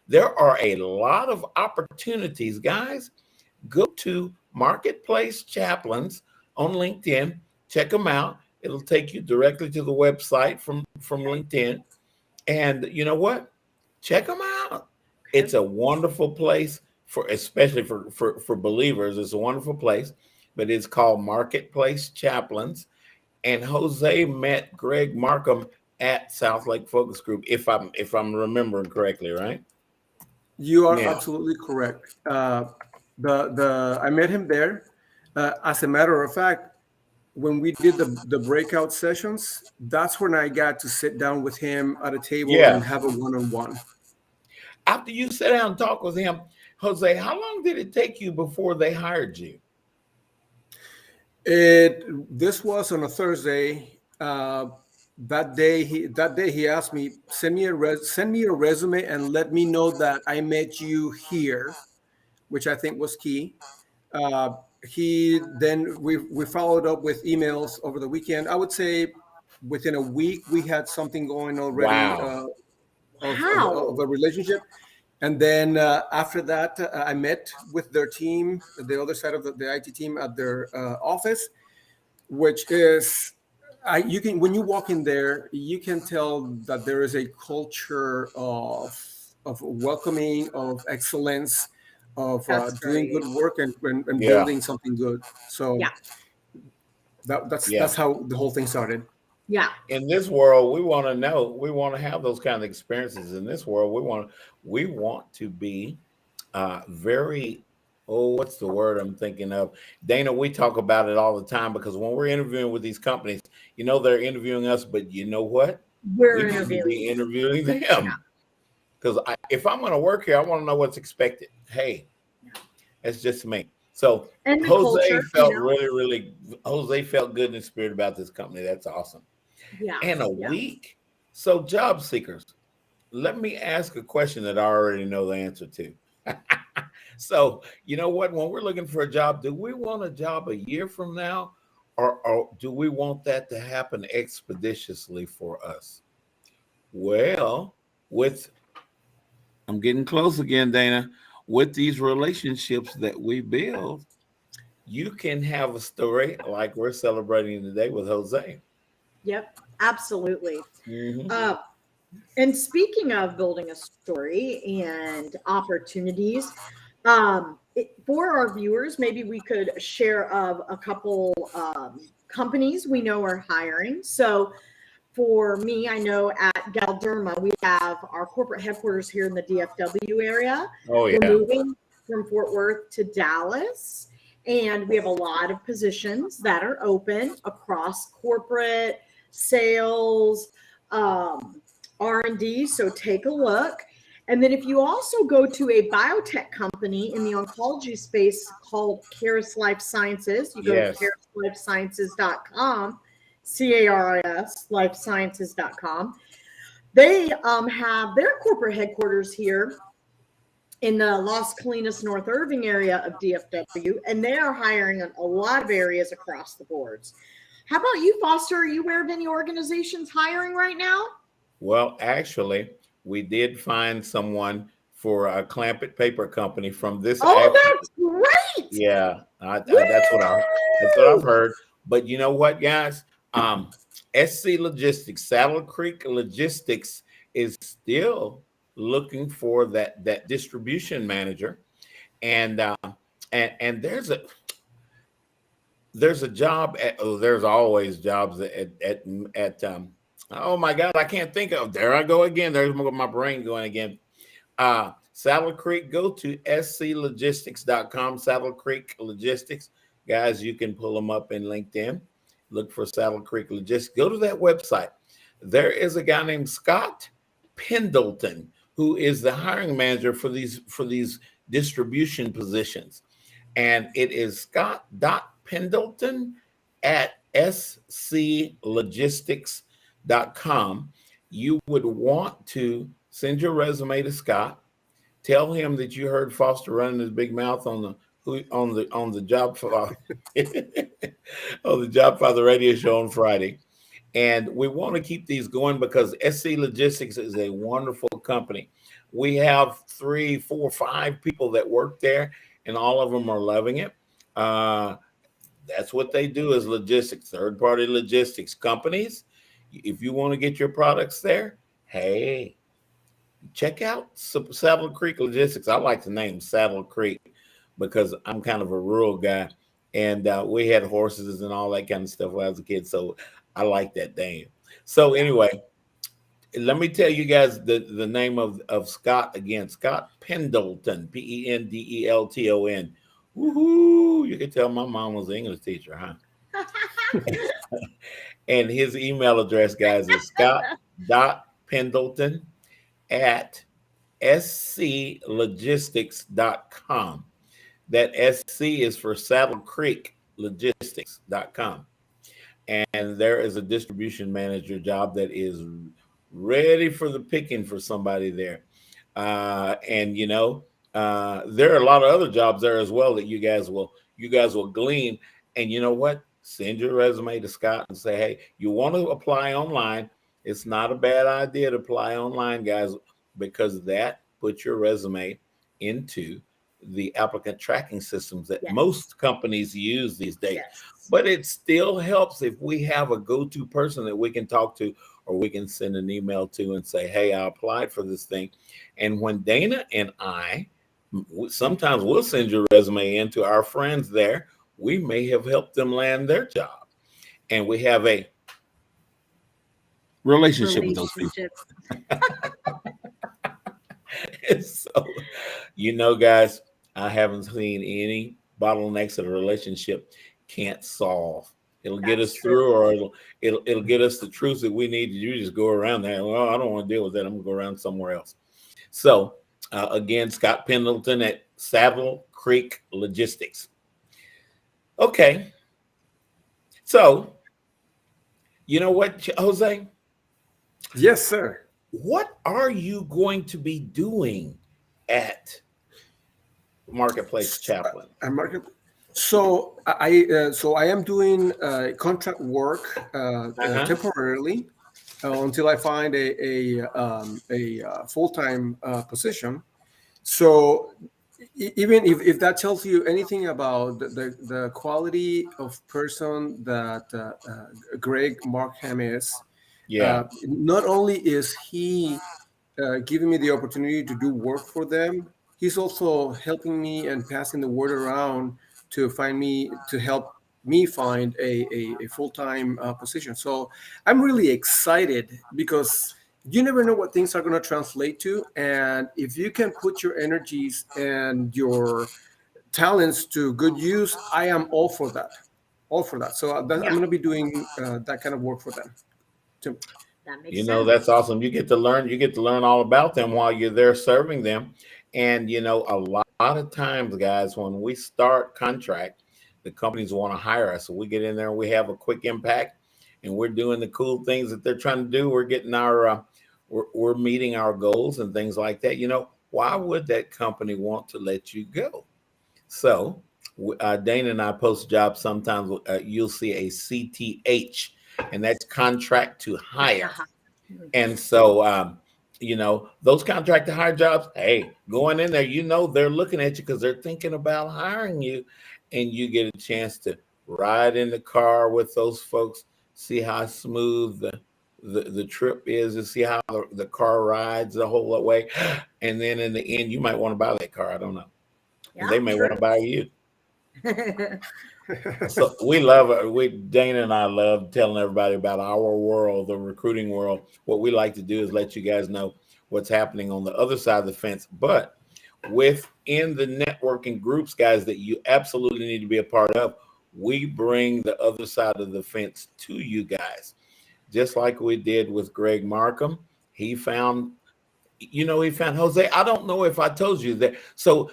There are a lot of opportunities, guys. Go to Marketplace Chaplains on LinkedIn. Check them out. It'll take you directly to the website from LinkedIn. And you know what? Check them out. It's a wonderful place especially for believers. It's a wonderful place, but it's called Marketplace Chaplains. And Jose met Greg Markham at South Lake Focus Group, if I'm remembering correctly, right? You are absolutely correct. I met him there. As a matter of fact, when we did the breakout sessions, that's when I got to sit down with him at a table and have a one-on-one. After you sat down and talked with him, Jose, how long did it take you before they hired you? This was on a Thursday. That day he asked me, send me a resume and let me know that I met you here, which I think was key. We followed up with emails over the weekend. I would say within a week we had something going already of a relationship. And then after that, I met with their team, the other side of the IT team at their office, which is, when you walk in there, you can tell that there is a culture of welcoming, of excellence, of doing good work and building something good. So that's how the whole thing started. Yeah. In this world, we want to have those kind of experiences. In this world, we want to be very, what's the word I'm thinking of? Dana, we talk about it all the time because when we're interviewing with these companies, they're interviewing us, but you know what? We're interviewing them. Because if I'm going to work here, I want to know what's expected. Hey, that's just me. So Jose felt Jose felt good in spirit about this company. That's awesome. Yeah. And a week. So job seekers, let me ask a question that I already know the answer to. So, you know what? When we're looking for a job, do we want a job a year from now, or do we want that to happen expeditiously for us? Well, I'm getting close again, Dana. With these relationships that we build, you can have a story like we're celebrating today with Jose. Yep, absolutely. Mm-hmm. And speaking of building a story and opportunities, for our viewers, maybe we could share of a couple companies we know are hiring. So for me, I know at Galderma, we have our corporate headquarters here in the DFW area. Oh, yeah. We're moving from Fort Worth to Dallas, and we have a lot of positions that are open across corporate, sales, R&D. So take a look. And then if you also go to a biotech company in the oncology space called Caris Life Sciences, you go to carislifesciences.com, CARIS, lifesciences.com. They have their corporate headquarters here in the Las Colinas, North Irving area of DFW, and they are hiring in a lot of areas across the boards. How about you, Foster? Are you aware of any organizations hiring right now? Well, actually, we did find someone for a Clampett Paper Company from this. Oh, that's great! Yeah, that's what I've heard. But you know what, guys? SC Logistics, Saddle Creek Logistics is still looking for that distribution manager, and and there's a job at, oh, there's always jobs at oh my God, I can't think of, there I go again. There's my brain going again. Saddle Creek, go to sclogistics.com, Saddle Creek Logistics. Guys, you can pull them up in LinkedIn. Look for Saddle Creek Logistics. Go to that website. There is a guy named Scott Pendleton who is the hiring manager for these distribution positions. And it is Scott.Pendleton at sclogistics.com. You would want to send your resume to Scott. Tell him that you heard Foster running his big mouth on the Jobfather on the Jobfather radio show on Friday. And we want to keep these going because SC Logistics is a wonderful company. We have 3, 4, 5 people that work there, and all of them are loving it. That's what they do is logistics, third-party logistics companies. If you want to get your products there, hey, check out Saddle Creek Logistics. I like the name Saddle Creek because I'm kind of a rural guy, and we had horses and all that kind of stuff when I was a kid, so I like that name. So anyway, let me tell you guys the name of Scott again. Scott Pendleton, Pendelton. Woohoo! You can tell my mom was an English teacher, huh? And his email address, guys, is Scott.Pendleton at sclogistics.com. That SC is for Saddle Creek Logistics.com. And there is a distribution manager job that is ready for the picking for somebody there. And you know, there are a lot of other jobs there as well that you guys will glean. And you know what? Send your resume to Scott and say, hey, you want to apply online. It's not a bad idea to apply online, guys, because that puts your resume into the applicant tracking systems that most companies use these days. But it still helps if we have a go-to person that we can talk to, or we can send an email to and say, hey, I applied for this thing. And when Dana and I, sometimes we'll send your resume in to our friends there, we may have helped them land their job. And we have a relationship with those people. So, you know, guys, I haven't seen any bottlenecks that a relationship can't solve. It'll get us through, or it'll get us the truth that we need. You just go around that. Well, I don't want to deal with that. I'm gonna go around somewhere else. So again, Scott Pendleton at Saddle Creek Logistics. Okay. So you know what, Jose? Yes, sir. What are you going to be doing at Marketplace Chaplain? So I am doing contract work temporarily until I find a full-time position. So even if that tells you anything about the quality of person that Greg Markham is, not only is he giving me the opportunity to do work for them, he's also helping me and passing the word around to help me find a full-time position. So I'm really excited because you never know what things are going to translate to. And if you can put your energies and your talents to good use, I am all for that. So I'm going to be doing that kind of work for them too. That makes you sense. know, that's awesome. You get to learn all about them while you're there serving them. And you know, a lot of times, guys, when we start contract, the companies want to hire us. So we get in there and we have a quick impact, and we're doing the cool things that they're trying to do. We're getting our we're meeting our goals and things like that. You know, why would that company want to let you go? So Dana and I post jobs sometimes. You'll see a CTH, and that's contract to hire. And so those contract to hire jobs, hey, going in there, they're looking at you because they're thinking about hiring you, and you get a chance to ride in the car with those folks, see how smooth the trip is, and see how the car rides the whole way. And then in the end, you might want to buy that car. I don't know. Yeah, they may true. want to buy you. So we love it. Dana and I love telling everybody about our world, the recruiting world. What we like to do is let you guys know what's happening on the other side of the fence. But within the networking groups, guys, that you absolutely need to be a part of, we bring the other side of the fence to you guys. Just like we did with Greg Markham. He found Jose. I don't know if I told you that. So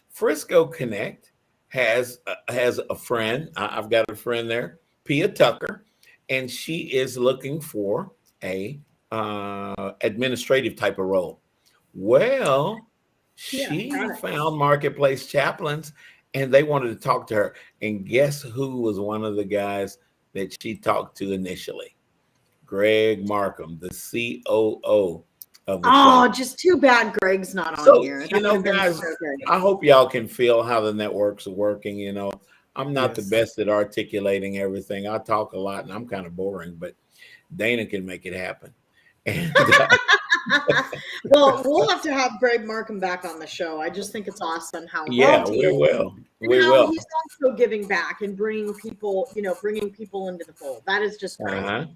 Frisco Connect has a friend. I've got a friend there, Pia Tucker, and she is looking for a administrative type of role. Well, she found Marketplace Chaplains, and they wanted to talk to her. And guess who was one of the guys that she talked to initially? Greg Markham, the COO of the place. Just too bad Greg's not on here. Guys, I hope y'all can feel how the networks are working. I'm not the best at articulating everything. I talk a lot, and I'm kind of boring, but Dana can make it happen. And, well, we'll have to have Greg Markham back on the show. I just think it's awesome how we will. He's also giving back and bringing people into the fold. That is just great.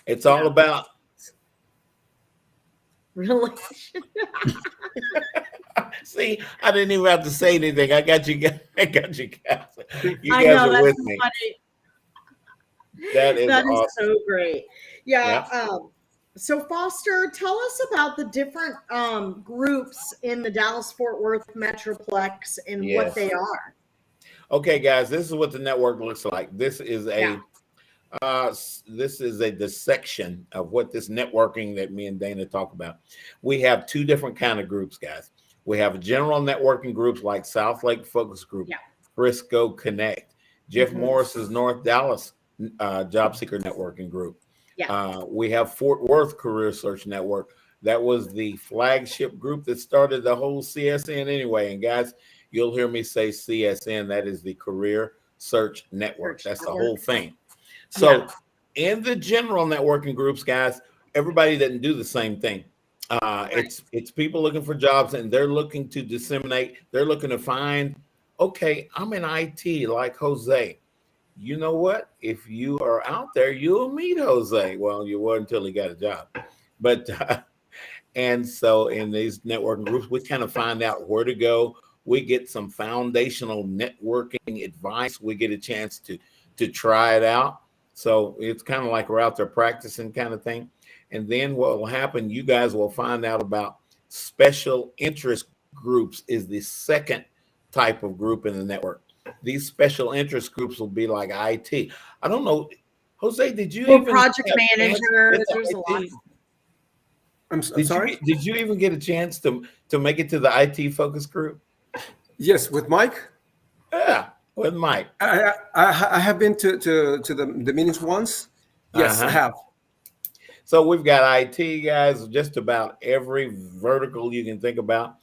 It's all about relation. See, I didn't even have to say anything. I got you guys. You guys are with me. That is awesome. So great. Yeah. So Foster, tell us about the different groups in the Dallas-Fort Worth Metroplex and what they are. Okay, guys, this is what the network looks like. This is a dissection of what this networking that me and Dana talk about. We have two different kind of groups, guys. We have general networking groups like South Lake Focus Group, Frisco Connect, Jeff Morris's North Dallas Job Seeker Networking Group. We have Fort Worth Career Search Network. That was the flagship group that started the whole CSN anyway. And guys, you'll hear me say CSN. That is the Career Search Network. That's the whole thing. So in the general networking groups, guys, everybody doesn't do the same thing. It's people looking for jobs, and they're looking to disseminate. They're looking to find, okay, I'm in IT like Jose. You know what? If you are out there, you'll meet Jose. Well, you were until he got a job. But and so in these networking groups, we kind of find out where to go. We get some foundational networking advice. We get a chance to try it out. So it's kind of like we're out there practicing kind of thing. And then what will happen, you guys will find out about special interest groups is the second type of group in the network. These special interest groups will be like IT. I don't know. Jose, did you even project manager? There's a lot. I'm sorry? Did you even get a chance to make it to the IT focus group? Yes, with Mike. Yeah, with Mike. I have been to the meetings once. Yes, I have. So we've got IT guys, just about every vertical you can think about.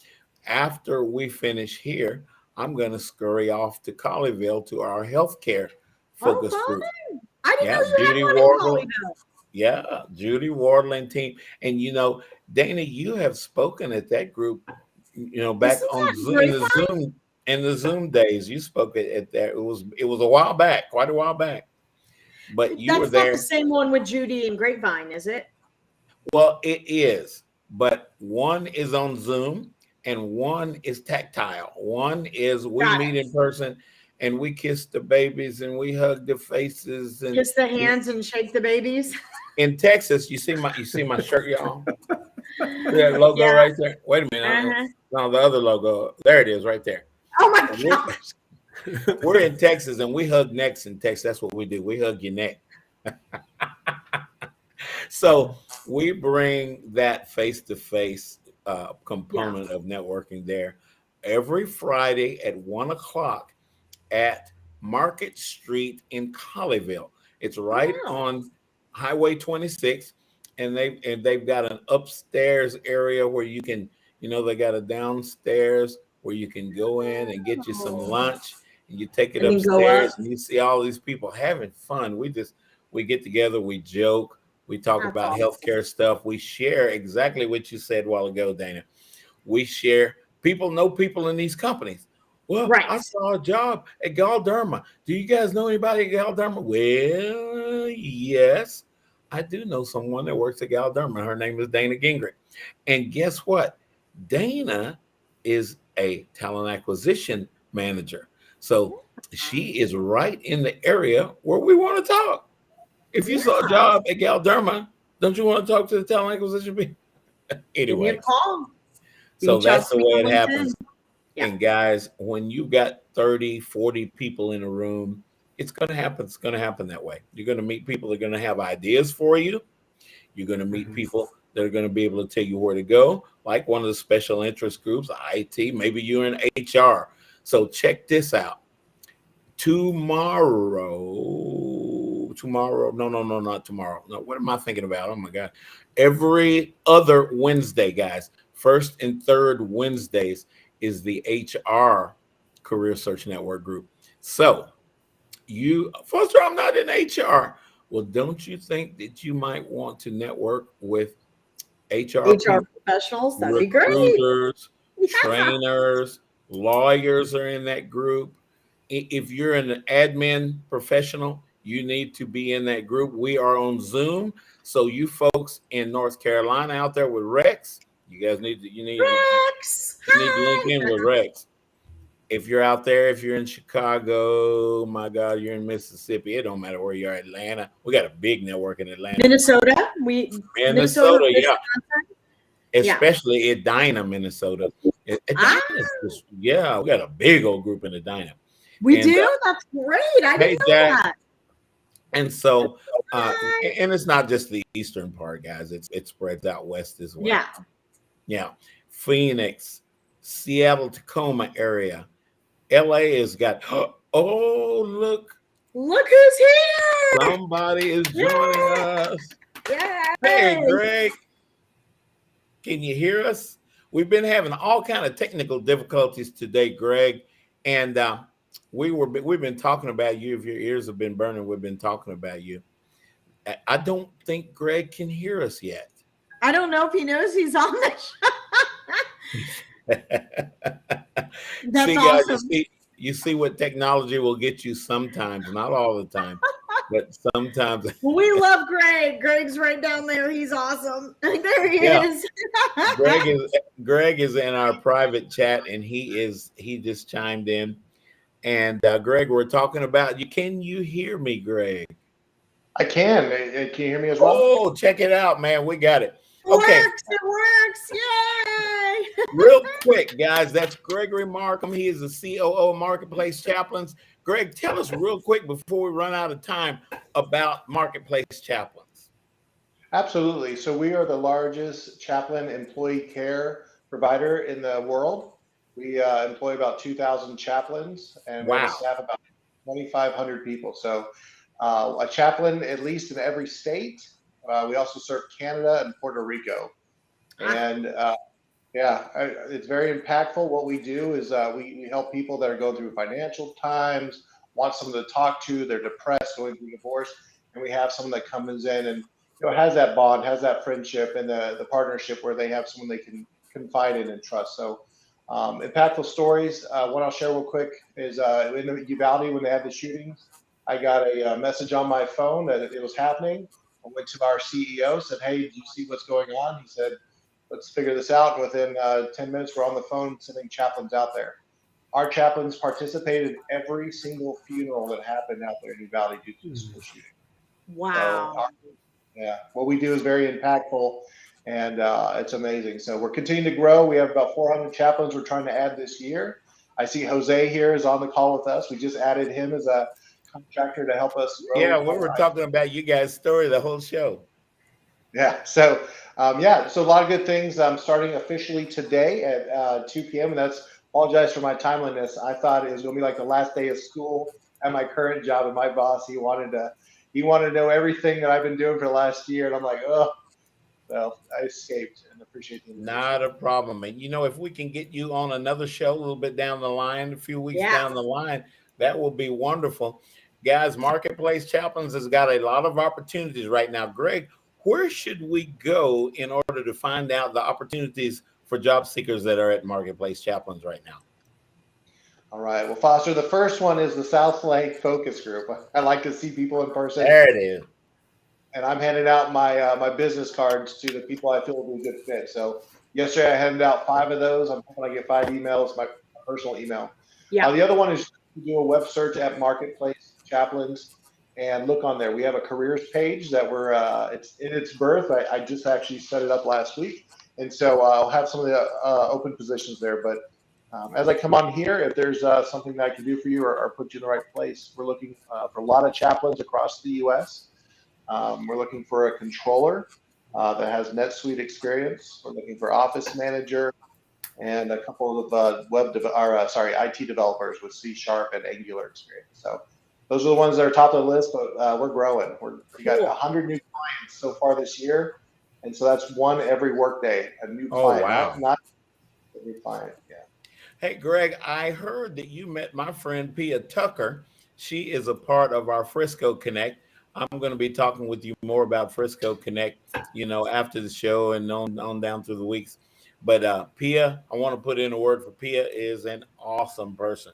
After we finish here, I'm going to scurry off to Colleyville to our healthcare focus group. I didn't know you had one in Colleyville. Yeah, Judy Wardle and team. And, Dana, you have spoken at that group, back on Zoom, in the Zoom days. You spoke at that. It was a while back, quite a while back. But you were there. That's not the same one with Judy and Grapevine, is it? Well, it is. But one is on Zoom and one is tactile. One is we meet in person and we kiss the babies and we hug the faces and kiss the hands and shake the babies. In Texas, you see my shirt, y'all. That logo right there. Wait a minute. No, the other logo. There it is, right there. Oh my gosh. We're in Texas and we hug necks in Texas. That's what we do. We hug your neck. So we bring that face-to-face component of networking there every Friday at 1:00 at Market Street in Colleyville. It's right on Highway 26. and they've got an upstairs area where you can, they got a downstairs where you can go in and get you some lunch, and you take it And then go upstairs up. and you see all these people having fun. We get together, we joke, we talk That's about awesome. healthcare stuff. We share exactly what you said a while ago, Dana. We share. People know people in these companies. Well, Right. I saw a job at Galderma. Do you guys know anybody at Galderma? Well, yes, I do know someone that works at Galderma. Her name is Dana Gingerich. And guess what? Dana is a talent acquisition manager. So she is right in the area where we want to talk. If you saw a job at Galderma, don't you want to talk to the talent acquisition people? Give me Anyway, a call. so Reach out that's to the me way on it happens. LinkedIn. Yeah. And guys, when you've got 30, 40 people in a room, it's going to happen. It's going to happen that way. You're going to meet people that are going to have ideas for you. You're going to meet people that are going to be able to tell you where to go, like one of the special interest groups, IT, maybe you're in HR. So check this out. Tomorrow, no, not tomorrow. No, what am I thinking about? Oh my God. Every other Wednesday, guys, first and third Wednesdays is the HR Career Search Network group. So Foster, I'm not in HR. Well, don't you think that you might want to network with HR professionals? That'd be great. Recruiters, trainers, lawyers are in that group. If you're an admin professional, you need to be in that group. We are on Zoom. So you folks in North Carolina out there with Rex, you guys need to link in with Rex. If you're out there, if you're in Chicago, my God, you're in Mississippi. It don't matter where you are. Atlanta, we got a big network in Atlanta. Minnesota, yeah. Especially Edina, Minnesota. Yeah, we got a big old group in Edina. We do? That's great. I didn't know that. And so, and it's not just the eastern part, guys. It spreads out west as well. Yeah. Phoenix, Seattle, Tacoma area. LA has got, look who's here. Somebody is joining us. Yeah. Hey, Greg. Can you hear us? We've been having all kind of technical difficulties today, Greg. And we've been talking about you. If your ears have been burning, we've been talking about you. I don't think Greg can hear us yet. I don't know if he knows he's on the show. That's see, awesome. Guys, you see what technology will get you sometimes, not all the time, but sometimes. Well, we love Greg. Greg's right down there. He's awesome. There he is. Greg is in our private chat, and he just chimed in. And Greg, we're talking about you. Can you hear me, Greg? I can. Can you hear me as well? Oh, check it out, man. We got it. Okay. It works. Yay! Real quick, guys, that's Greggory Markham. He is the COO of Marketplace Chaplains. Greg, tell us real quick before we run out of time about Marketplace Chaplains. Absolutely. So we are the largest chaplain employee care provider in the world. We employ about 2,000 chaplains, and we staff about 2,500 people. So a chaplain at least in every state. We also serve Canada and Puerto Rico. And it's very impactful. What we do is we help people that are going through financial times, want someone to talk to, they're depressed, going through divorce, and we have someone that comes in and has that bond, has that friendship and the partnership where they have someone they can confide in and trust. So impactful stories. What I'll share real quick is in Uvalde when they had the shootings, I got a message on my phone that it was happening. I went to our CEO, said, "Hey, do you see what's going on?" He said, "Let's figure this out." And within 10 minutes, we're on the phone sending chaplains out there. Our chaplains participated in every single funeral that happened out there in Uvalde due to the school shooting. Wow. So, what we do is very impactful, and it's amazing. So we're continuing to grow. We have about 400 chaplains we're trying to add this year. I see Jose here is on the call with us. We just added him as a contractor to help us grow. Yeah, we were talking about you guys' story the whole show. Yeah. So, so a lot of good things. I'm starting officially today at 2 p.m. And that's, apologize for my timeliness. I thought it was going to be like the last day of school at my current job. And my boss, he wanted to know everything that I've been doing for the last year. And I'm like, oh, Well, I escaped and appreciate the invitation. Not a problem. And if we can get you on another show a little bit down the line, a few weeks down the line, that will be wonderful. Guys, Marketplace Chaplains has got a lot of opportunities right now. Greg, where should we go in order to find out the opportunities for job seekers that are at Marketplace Chaplains right now? All right. Well, Foster, the first one is the South Lake Focus Group. I like to see people in person. There it is. And I'm handing out my my business cards to the people I feel will be a good fit. So yesterday I handed out 5 of those. I'm hoping I get 5 emails, my personal email. Yeah. The other one is to do a web search at Marketplace Chaplains and look on there. We have a careers page that we're it's in its birth. I just actually set it up last week, and so I'll have some of the open positions there. But as I come on here, if there's something that I can do for you or put you in the right place, we're looking for a lot of chaplains across the U.S. We're looking for a controller that has NetSuite experience. We're looking for office manager and a couple of IT developers with C# and Angular experience. So those are the ones that are top of the list, but we're growing. We got 100 new clients so far this year, and so that's one every workday, a new client. Wow. Not a new client, yeah. Hey, Greg, I heard that you met my friend Pia Tucker. She is a part of our Frisco Connect. I'm going to be talking with you more about Frisco Connect, after the show and on down through the weeks. But Pia, I want to put in a word for Pia, is an awesome person.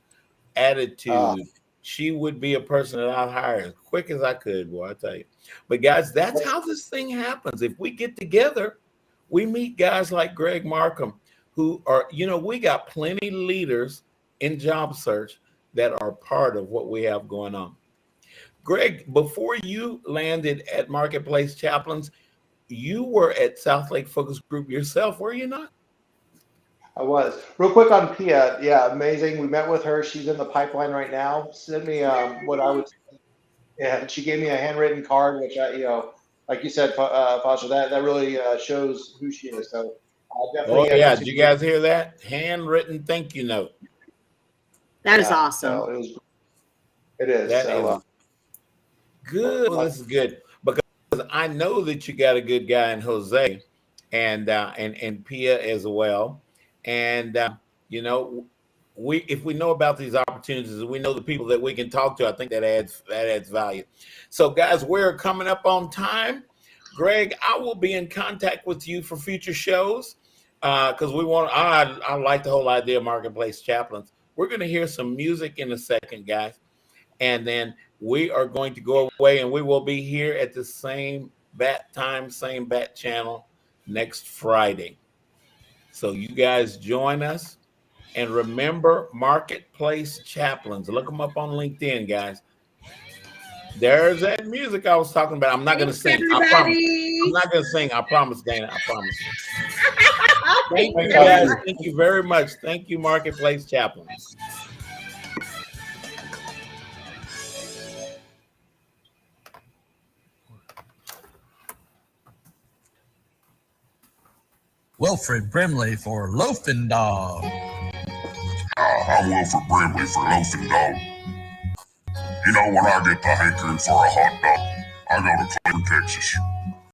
Attitude. She would be a person that I'd hire as quick as I could, boy, I tell you. But guys, that's how this thing happens. If we get together, we meet guys like Greg Markham, who are, we got plenty leaders in job search that are part of what we have going on. Greg, before you landed at Marketplace Chaplains, you were at South Lake Focus Group yourself, were you not? I was. Real quick on Pia. Yeah, amazing. We met with her. She's in the pipeline right now. Sent me what I would. Yeah, she gave me a handwritten card, which like you said, Foster, that really shows who she is. So definitely. Oh yeah, did you guys hear that? Handwritten thank you note. That is awesome. So it is. That is good. Well, this is good because I know that you got a good guy in Jose, and Pia as well. And if we know about these opportunities, we know the people that we can talk to. I think that adds value. So, guys, we're coming up on time. Greg, I will be in contact with you for future shows because we want. I like the whole idea of Marketplace Chaplains. We're going to hear some music in a second, guys, and then we are going to go away, and we will be here at the same bat time, same bat channel next Friday. So you guys join us, and remember Marketplace Chaplains. Look them up on LinkedIn, guys. There's that music I was talking about. I'm not going to sing. I promise. I'm not going to sing. I promise, Dana. I promise. Thank you, guys. Thank you very much. Thank you, Marketplace Chaplains. Wilfred Brimley for Loafing Dog. I'm Wilfred Brimley for Loafing Dog. When I get the hankering for a hot dog, I go to Cleveland, Texas.